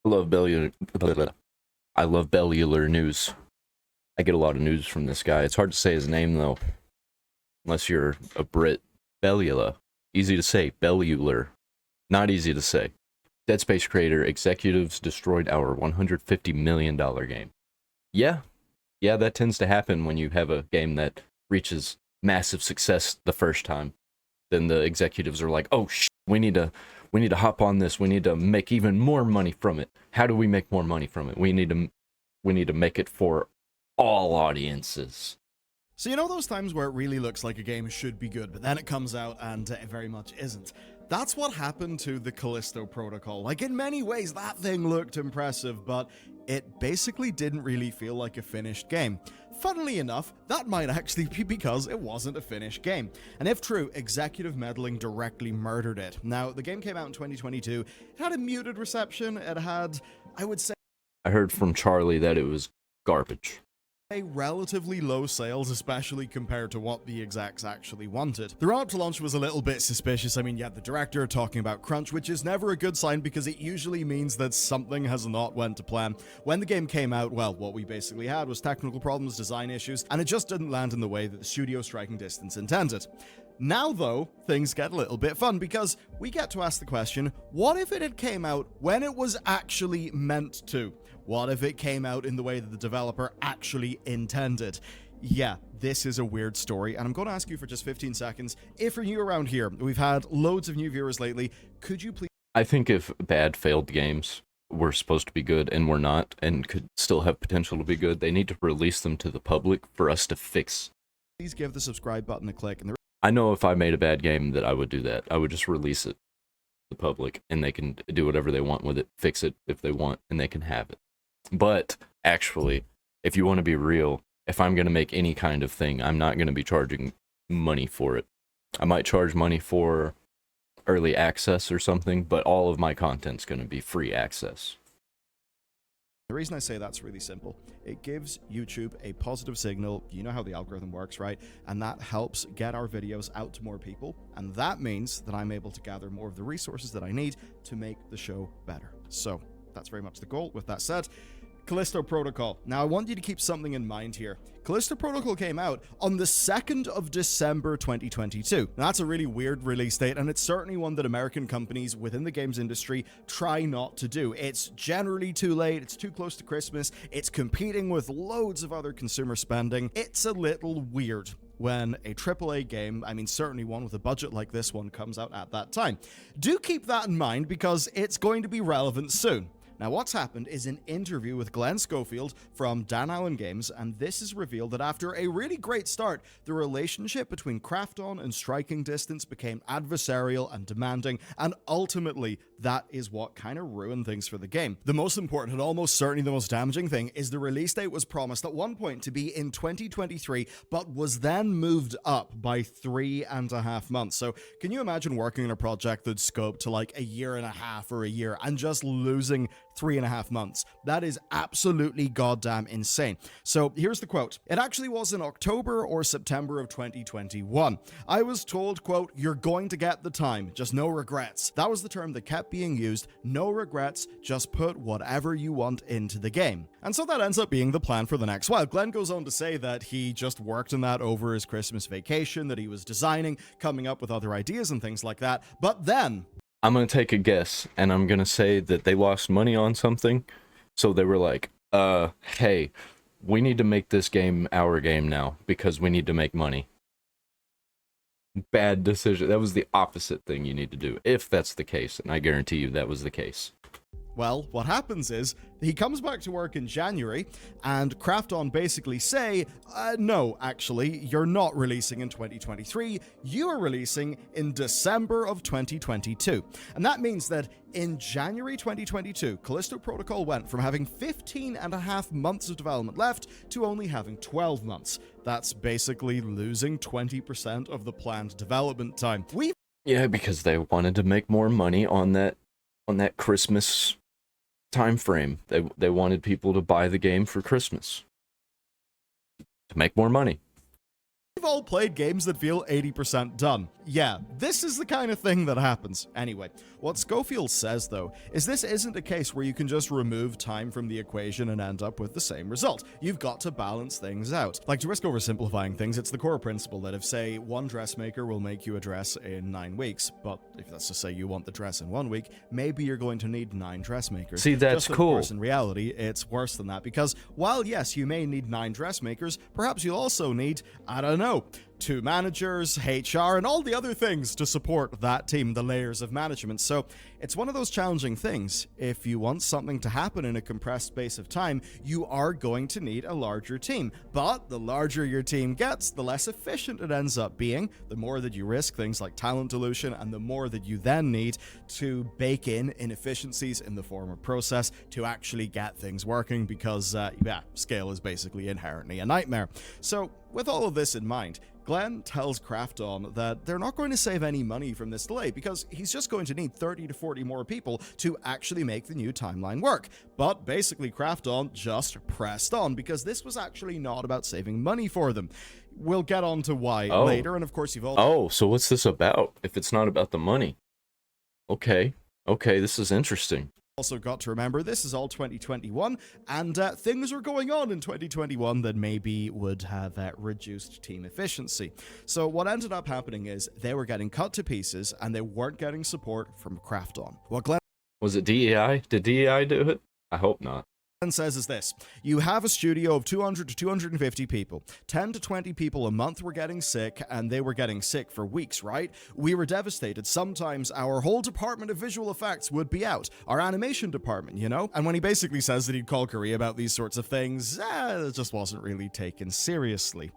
I love Bellular. I love Bellular news. I get a lot of news from this guy. It's hard to say his name though, unless you're a Brit. Bellular. Easy to say. Bellular. Not easy to say. Dead Space creator executives destroyed our $150 million game. Yeah, that tends to happen when you have a game that reaches massive success the first time. Then the executives are like, "Oh we need to hop on this. We need to make even more money from it. How do we make more money from it? We need to make it for all audiences." So you know those times where it really looks like a game should be good, but then it comes out and it very much isn't? That's what happened to the Callisto Protocol. Like, in many ways, that thing looked impressive, but it basically didn't really feel like a finished game. Funnily enough, that might actually be because it wasn't a finished game. And if true, executive meddling directly murdered it. Now, the game came out in 2022. It had a muted reception. It had, I would say, I heard from Charlie that it was garbage. Relatively low sales, especially compared to what the execs actually wanted. The run up to launch was a little bit suspicious. I mean, you had the director talking about crunch, which is never a good sign because it usually means that something has not went to plan. When the game came out, well, what we basically had was technical problems, design issues, and it just didn't land in the way that the studio striking distance intended. Now, though, things get a little bit fun because we get to ask the question, what if it had came out when it was actually meant to? What if it came out in the way that the developer actually intended? Yeah, this is a weird story, and I'm going to ask you for just 15 seconds. If you're new around here, we've had loads of new viewers lately. Could you please... I think if bad failed games were supposed to be good and were not, and could still have potential to be good, they need to release them to the public for us to fix. Please give the subscribe button a click. And I know if I made a bad game that I would do that. I would just release it to the public, and they can do whatever they want with it, fix it if they want, and they can have it. But actually, if you want to be real, if I'm going to make any kind of thing, I'm not going to be charging money for it. I might charge money for early access or something, but all of my content's going to be free access. The reason I say that's really simple. It gives YouTube a positive signal. You know how the algorithm works, right? And that helps get our videos out to more people. And that means that I'm able to gather more of the resources that I need to make the show better. So that's very much the goal. With that said, Callisto Protocol. Now, I want you to keep something in mind here. Callisto Protocol came out on the 2nd of December 2022. Now, that's a really weird release date, and it's certainly one that American companies within the games industry try not to do. It's generally too late, it's too close to Christmas, it's competing with loads of other consumer spending. It's a little weird when a AAA game, I mean certainly one with a budget like this one, comes out at that time. Do keep that in mind because it's going to be relevant soon. Now, what's happened is an interview with Glenn Schofield from Dan Allen Games, and this is revealed that after a really great start, the relationship between Krafton and Striking Distance became adversarial and demanding, and ultimately, that is what kind of ruined things for the game. The most important and almost certainly the most damaging thing is the release date was promised at one point to be in 2023, but was then moved up by 3.5 months. So, can you imagine working on a project that's scoped to like a year and a half or a year and just losing 3.5 months? That is absolutely goddamn insane. So here's the quote. It actually was in October or September of 2021. I was told, quote, "You're going to get the time, just no regrets." That was the term that kept being used. No regrets, just put whatever you want into the game. And so that ends up being the plan for the next while. Glenn goes on to say that he just worked on that over his Christmas vacation, that he was designing, coming up with other ideas and things like that. But then I'm going to take a guess, and I'm going to say that they lost money on something, so they were like, hey, we need to make this game our game now, because we need to make money. Bad decision. That was the opposite thing you need to do, if that's the case, and I guarantee you that was the case. Well, what happens is, he comes back to work in January, and Krafton basically say, no, actually, you're not releasing in 2023, you are releasing in December of 2022. And that means that in January 2022, Callisto Protocol went from having 15.5 months of development left to only having 12 months. That's basically losing 20% of the planned development time. Yeah, because they wanted to make more money on that Christmas time frame. They wanted people to buy the game for Christmas to make more money. We've all played games that feel 80% done. Yeah, this is the kind of thing that happens. Anyway, what Schofield says, though, is this isn't a case where you can just remove time from the equation and end up with the same result. You've got to balance things out. Like, to risk oversimplifying things, it's the core principle that if, say, one dressmaker will make you a dress in 9 weeks, but if that's to say you want the dress in 1 week, maybe you're going to need 9 dressmakers. See, that's Just that, cool. Of course, in reality, it's worse than that, because while, yes, you may need 9 dressmakers, perhaps you'll also need, I don't know, 2 managers, HR, and all the other things to support that team, the layers of management. So it's one of those challenging things. If you want something to happen in a compressed space of time, you are going to need a larger team. But the larger your team gets, the less efficient it ends up being, the more that you risk things like talent dilution, and the more that you then need to bake in inefficiencies in the form of process to actually get things working, because, scale is basically inherently a nightmare. So with all of this in mind, Glenn tells Krafton that they're not going to save any money from this delay because he's just going to need 30 to 40 more people to actually make the new timeline work. But basically, Krafton just pressed on because this was actually not about saving money for them. We'll get on to why later, and of course you've all... Oh, so what's this about if it's not about the money? Okay, this is interesting. Also got to remember, this is all 2021, and things are going on in 2021 that maybe would have reduced team efficiency. So what ended up happening is they were getting cut to pieces, and they weren't getting support from Krafton. What Glenn... Was it DEI? Did DEI do it? I hope not. says is this: you have a studio of 200 to 250 people. 10 to 20 people a month were getting sick, and they were getting sick for weeks, right? We were devastated. Sometimes our whole department of visual effects would be out. Our animation department, you know? And when he basically says that he'd call Korea about these sorts of things, it just wasn't really taken seriously.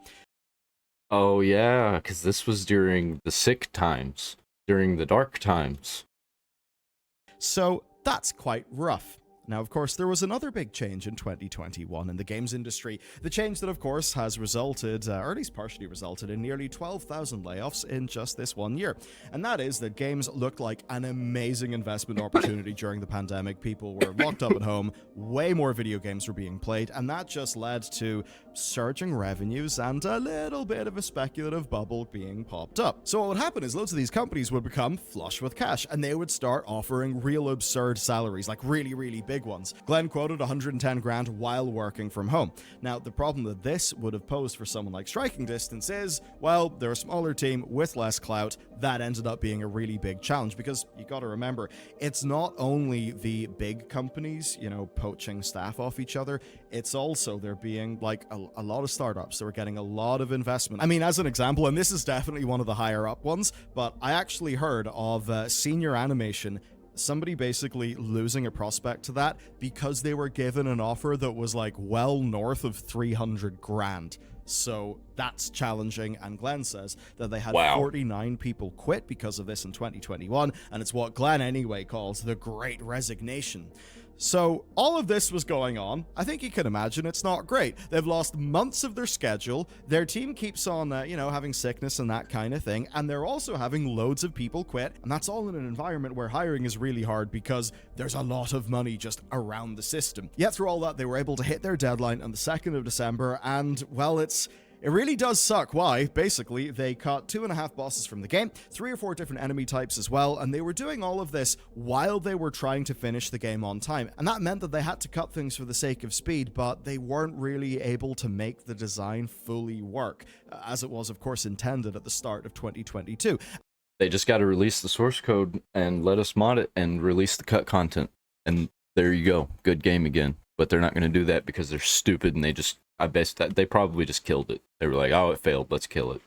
Oh yeah, because this was during the sick times, during the dark times. So that's quite rough. Now, of course, there was another big change in 2021 in the games industry. The change that, of course, has resulted, or at least partially resulted, in nearly 12,000 layoffs in just this 1 year. And that is that games looked like an amazing investment opportunity during the pandemic. People were locked up at home, way more video games were being played, and that just led to surging revenues and a little bit of a speculative bubble being popped up. So what would happen is loads of these companies would become flush with cash, and they would start offering real absurd salaries, like really big ones. Glenn quoted 110 grand while working from home. Now, the problem that this would have posed for someone like Striking Distance is, well, they're a smaller team with less clout. That ended up being a really big challenge because you got to remember, it's not only the big companies, you know, poaching staff off each other, it's also there being like a lot of startups that were getting a lot of investment. I mean, as an example, and this is definitely one of the higher up ones, but I actually heard of Senior Animation, somebody basically losing a prospect to that because they were given an offer that was like well north of 300 grand. So that's challenging, and Glenn says that they had 49 people quit because of this in 2021, and it's what Glenn anyway calls the Great Resignation. So all of this was going on. I think you can imagine it's not great. They've lost months of their schedule. Their team keeps on, having sickness and that kind of thing. And they're also having loads of people quit. And that's all in an environment where hiring is really hard because there's a lot of money just around the system. Yet through all that, they were able to hit their deadline on the 2nd of December. And, well, it really does suck. Why? Basically, they cut 2.5 bosses from the game, 3 or 4 different enemy types as well, and they were doing all of this while they were trying to finish the game on time. And that meant that they had to cut things for the sake of speed, but they weren't really able to make the design fully work, as it was, of course, intended at the start of 2022. They just got to release the source code and let us mod it and release the cut content. And there you go. Good game again. But they're not going to do that because they're stupid, and I bet that they probably just killed it. They were like, oh, it failed, let's kill it.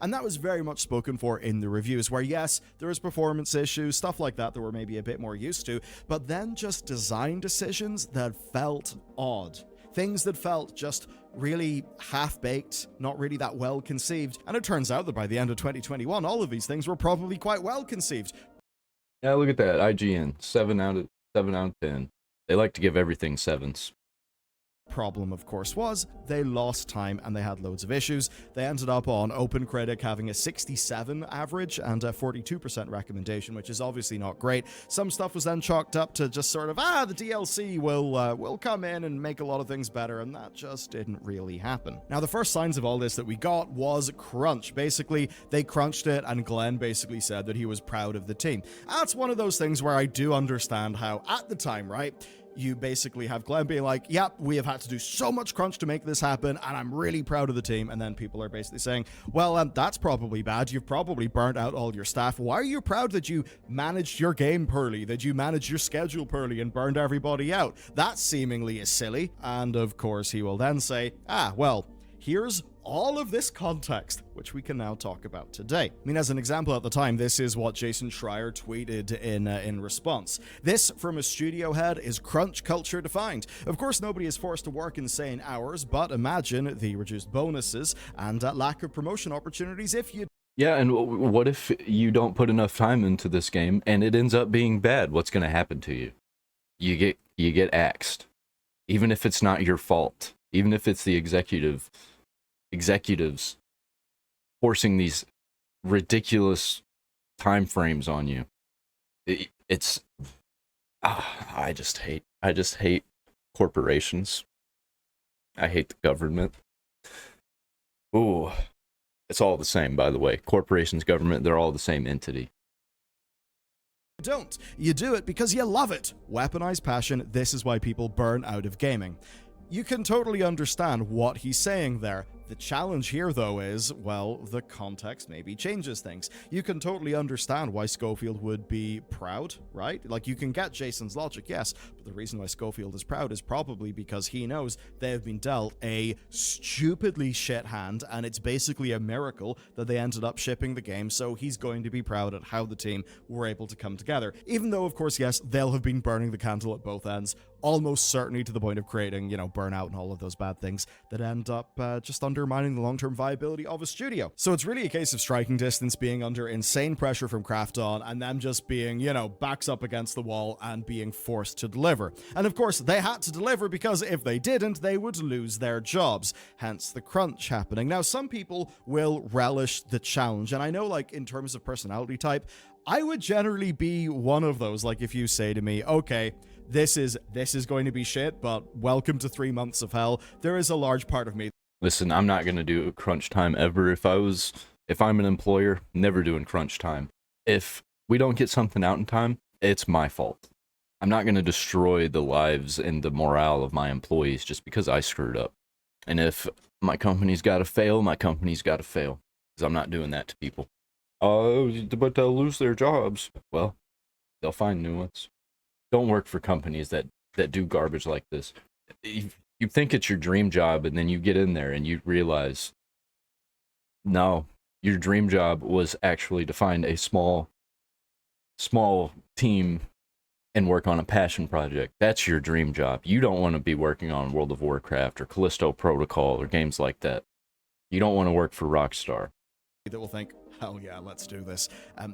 And that was very much spoken for in the reviews, where yes, there was performance issues, stuff like that we're maybe a bit more used to, but then just design decisions that felt odd. Things that felt just really half-baked, not really that well conceived. And it turns out that by the end of 2021, all of these things were probably quite well conceived. Yeah, look at that. IGN, 7 out of 10. They like to give everything 7s. Problem, of course, was they lost time and they had loads of issues. They ended up on OpenCritic having a 67 average and a 42% recommendation, which is obviously not great. Some stuff was then chalked up to just sort of, the DLC will come in and make a lot of things better, and that just didn't really happen. Now, the first signs of all this that we got was crunch. Basically, they crunched it, and Glenn basically said that he was proud of the team. That's one of those things where I do understand how, at the time, right, you basically have Glenn being like, yep, we have had to do so much crunch to make this happen, and I'm really proud of the team. And then people are basically saying, well, that's probably bad. You've probably burnt out all your staff. Why are you proud that you managed your game poorly, that you managed your schedule poorly and burned everybody out? That seemingly is silly. And of course, he will then say, well, here's all of this context, which we can now talk about today. I mean, as an example at the time, this is what Jason Schreier tweeted in response. This, from a studio head, is crunch culture defined. Of course, nobody is forced to work insane hours, but imagine the reduced bonuses and lack of promotion opportunities if you... Yeah, and what if you don't put enough time into this game and it ends up being bad? What's going to happen to you? You get axed. Even if it's not your fault. Even if it's the executives forcing these ridiculous time frames on you. I just hate corporations. I hate the government. Ooh, it's all the same, by the way. Corporations, government, they're all the same entity. Don't. You do it because you love it. Weaponized passion, this is why people burn out of gaming. You can totally understand what he's saying there. The challenge here, though, is, well, the context maybe changes things. You can totally understand why Schofield would be proud, right? Like, you can get Jason's logic, yes, but the reason why Schofield is proud is probably because he knows they have been dealt a stupidly shit hand, and it's basically a miracle that they ended up shipping the game, so he's going to be proud at how the team were able to come together. Even though, of course, yes, they'll have been burning the candle at both ends, almost certainly to the point of creating, burnout and all of those bad things that end up just undermining the long-term viability of a studio. So it's really a case of striking distance, being under insane pressure from Krafton, and them just being, backs up against the wall and being forced to deliver. And of course, they had to deliver because if they didn't, they would lose their jobs, hence the crunch happening. Now, some people will relish the challenge, and I know, in terms of personality type, I would generally be one of those. Like, if you say to me, okay, this is going to be shit, but welcome to 3 months of hell, there is a large part of me. Listen, I'm not going to do crunch time ever. If I'm an employer, never doing crunch time. If we don't get something out in time, it's my fault. I'm not going to destroy the lives and the morale of my employees just because I screwed up. And if my company's got to fail, my company's got to fail. Because I'm not doing that to people. Oh, but they'll lose their jobs. Well, they'll find new ones. Don't work for companies that do garbage like this. You think it's your dream job, and then you get in there and you realize, no, your dream job was actually to find a small team and work on a passion project. That's your dream job. You don't want to be working on World of Warcraft or Callisto Protocol or games like that. You don't want to work for Rockstar. That will think, hell yeah, let's do this.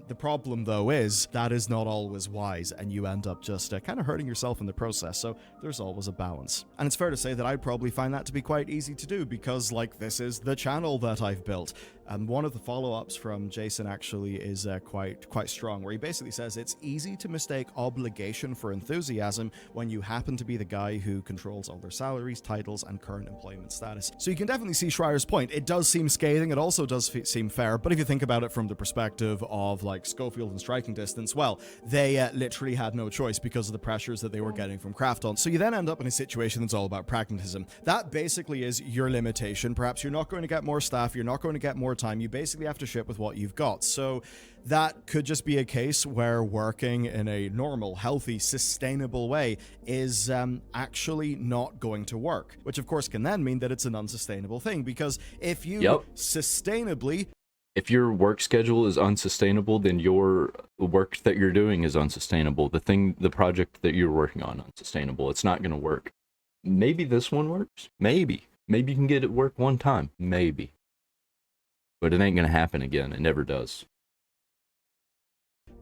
The problem, though, is that is not always wise, and you end up just kind of hurting yourself in the process, so there's always a balance. And it's fair to say that I'd probably find that to be quite easy to do, because, this is the channel that I've built. And one of the follow-ups from Jason actually is quite strong, where he basically says it's easy to mistake obligation for enthusiasm when you happen to be the guy who controls all their salaries, titles, and current employment status. So you can definitely see Schreier's point. It does seem scathing, it also does seem fair, but if you think about it from the perspective of Schofield and striking distance, well, they literally had no choice because of the pressures that they were getting from Krafton. So you then end up in a situation that's all about pragmatism. That basically is your limitation. Perhaps you're not going to get more staff, you're not going to get more time, you basically have to ship with what you've got. So that could just be a case where working in a normal, healthy, sustainable way is actually not going to work, which of course can then mean that it's an unsustainable thing, because if you sustainably... If your work schedule is unsustainable, then your work that you're doing is unsustainable. The project that you're working on unsustainable. It's not going to work. Maybe this one works. Maybe you can get it work one time. Maybe. But it ain't going to happen again. It never does.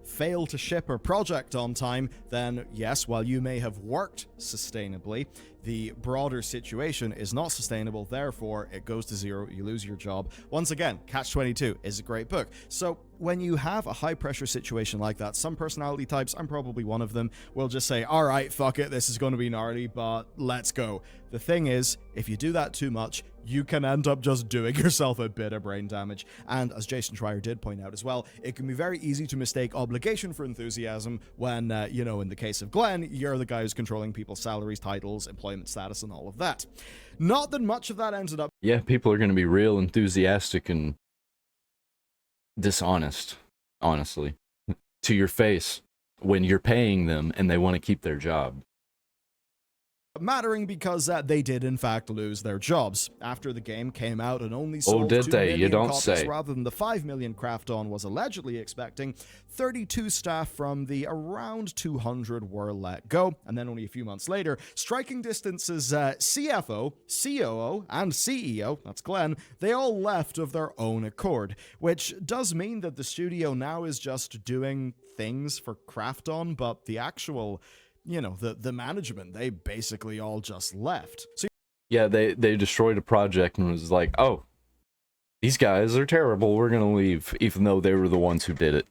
fail to ship a project on time, then yes, while you may have worked sustainably, the broader situation is not sustainable, therefore it goes to zero, you lose your job. Once again, Catch-22 is a great book. So when you have a high-pressure situation like that, some personality types, I'm probably one of them, will just say, all right, fuck it, this is going to be gnarly, but let's go. The thing is, if you do that too much, you can end up just doing yourself a bit of brain damage. And as Jason Schreier did point out as well, it can be very easy to mistake obligation for enthusiasm when, in the case of Glenn, you're the guy who's controlling people's salaries, titles, employment status, and all of that. Not that much of that ended up... Yeah, people are going to be real enthusiastic and dishonest, honestly, to your face when you're paying them and they want to keep their job. Mattering because they did in fact lose their jobs after the game came out and only sold did 2 they? million You don't copies say. rather than the 5 million Krafton was allegedly expecting. 32 staff from the around 200 were let go, and then only a few months later, Striking Distance's CFO, COO, and CEO, that's Glenn, they all left of their own accord, which does mean that the studio now is just doing things for Krafton, but the actual... the management, they basically all just left. So yeah, they destroyed a project and was like, oh, these guys are terrible, we're gonna leave, even though they were the ones who did it.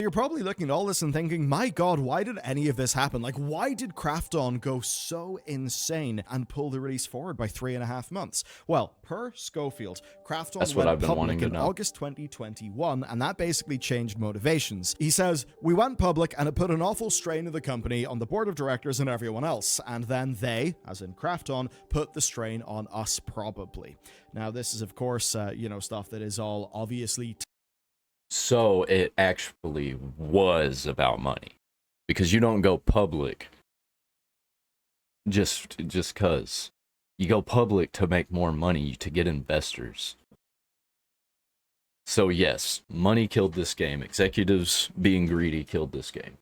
you're probably looking at all this and thinking, my god, why did any of this happen? Like, why did Krafton go so insane and pull the release forward by 3.5 months? Well, per Schofield, Krafton went public in August 2021, and that basically changed motivations. He says, we went public and it put an awful strain of the company on the board of directors and everyone else, and then they, as in Krafton, put the strain on us probably. Now, this is, of course, stuff that is all obviously... So it actually was about money, because you don't go public just cause. You go public to make more money, to get investors. So yes, money killed this game. Executives being greedy killed this game.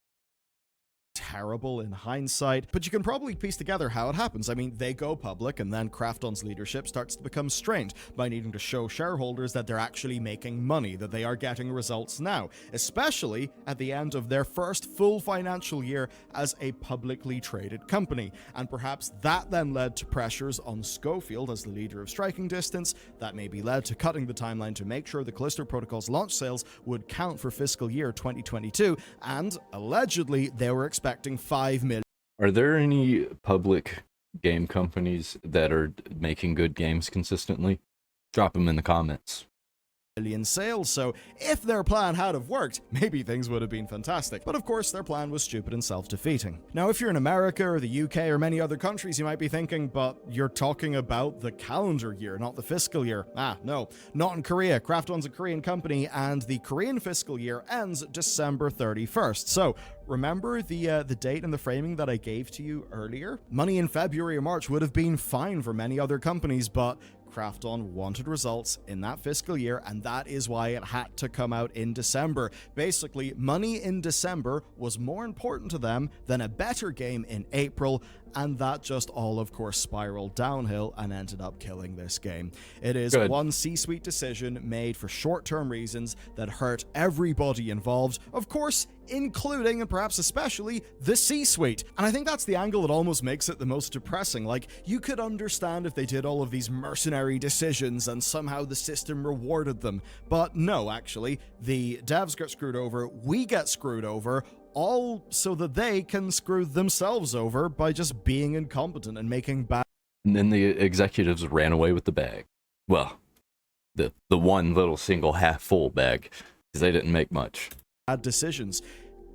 Terrible in hindsight, but you can probably piece together how it happens. I mean, they go public, and then Krafton's leadership starts to become strained by needing to show shareholders that they're actually making money, that they are getting results now, especially at the end of their first full financial year as a publicly traded company. And perhaps that then led to pressures on Schofield as the leader of Striking Distance that maybe led to cutting the timeline to make sure the Callisto Protocol's launch sales would count for fiscal year 2022, and allegedly they were expecting 5 million. Are there any public game companies that are making good games consistently? Drop them in the comments. Sales, so if their plan had have worked, maybe things would have been fantastic. But of course, their plan was stupid and self-defeating. Now, if you're in America or the UK or many other countries, you might be thinking, but you're talking about the calendar year, not the fiscal year. No, not in Korea. Krafton's a Korean company, and the Korean fiscal year ends December 31st. So remember the date and the framing that I gave to you earlier? Money in February or March would have been fine for many other companies, but Krafton wanted results in that fiscal year, and that is why it had to come out in December. Basically, money in December was more important to them than a better game in April, and that just all, of course, spiraled downhill and ended up killing this game. It is one C-suite decision made for short-term reasons that hurt everybody involved, of course, including and perhaps especially the C-suite. And I think that's the angle that almost makes it the most depressing. Like, you could understand if they did all of these mercenary decisions and somehow the system rewarded them. But no, actually, the devs get screwed over, we get screwed over, all so that they can screw themselves over by just being incompetent and making bad... And then the executives ran away with the bag. Well, the one little single half-full bag, because they didn't make much. Bad decisions.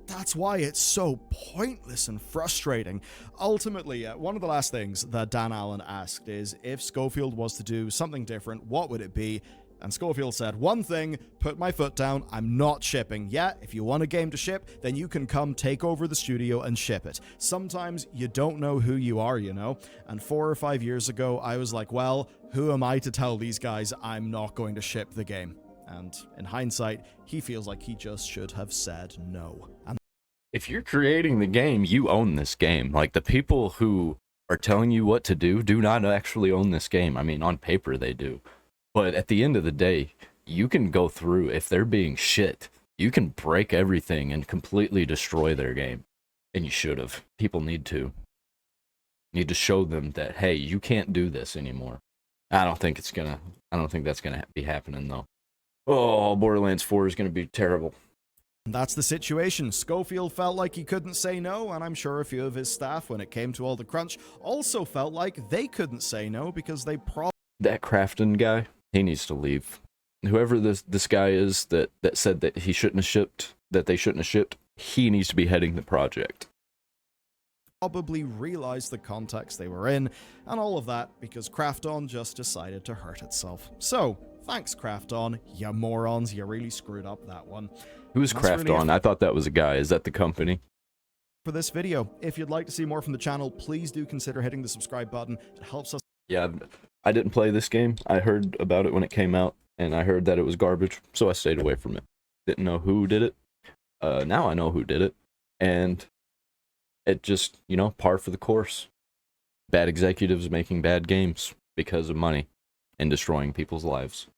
That's why it's so pointless and frustrating. Ultimately, one of the last things that Dan Allen asked is, if Schofield was to do something different, what would it be? And Schofield said, one thing, put my foot down, I'm not shipping. Yeah, if you want a game to ship, then you can come take over the studio and ship it. Sometimes you don't know who you are, you know? And 4 or 5 years ago, I was like, well, who am I to tell these guys I'm not going to ship the game? And in hindsight, he feels like he just should have said no. And if you're creating the game, you own this game. Like, the people who are telling you what to do not actually own this game. I mean, on paper they do. But at the end of the day, you can go through, if they're being shit, You can break everything and completely destroy their game. And you should have. People need to. Need to show them that, hey, you can't do this anymore. I don't think that's gonna be happening though. Oh, Borderlands 4 is gonna be terrible. That's the situation. Schofield felt like he couldn't say no, and I'm sure a few of his staff, when it came to all the crunch, also felt like they couldn't say no because they That Crafton guy, he needs to leave. Whoever this guy is that said that he shouldn't have shipped, that they shouldn't have shipped, he needs to be heading the project. probably realized the context they were in, and all of that because Krafton just decided to hurt itself. So, thanks Krafton, you morons, you really screwed up that one. Who's Krafton? I thought that was a guy. Is that the company? For this video, if you'd like to see more from the channel, please do consider hitting the subscribe button. It helps us. Yeah, I didn't play this game. I heard about it when it came out, and I heard that it was garbage, so I stayed away from it. Didn't know who did it. Now I know who did it, and it just, you know, par for the course. Bad executives making bad games because of money and destroying people's lives.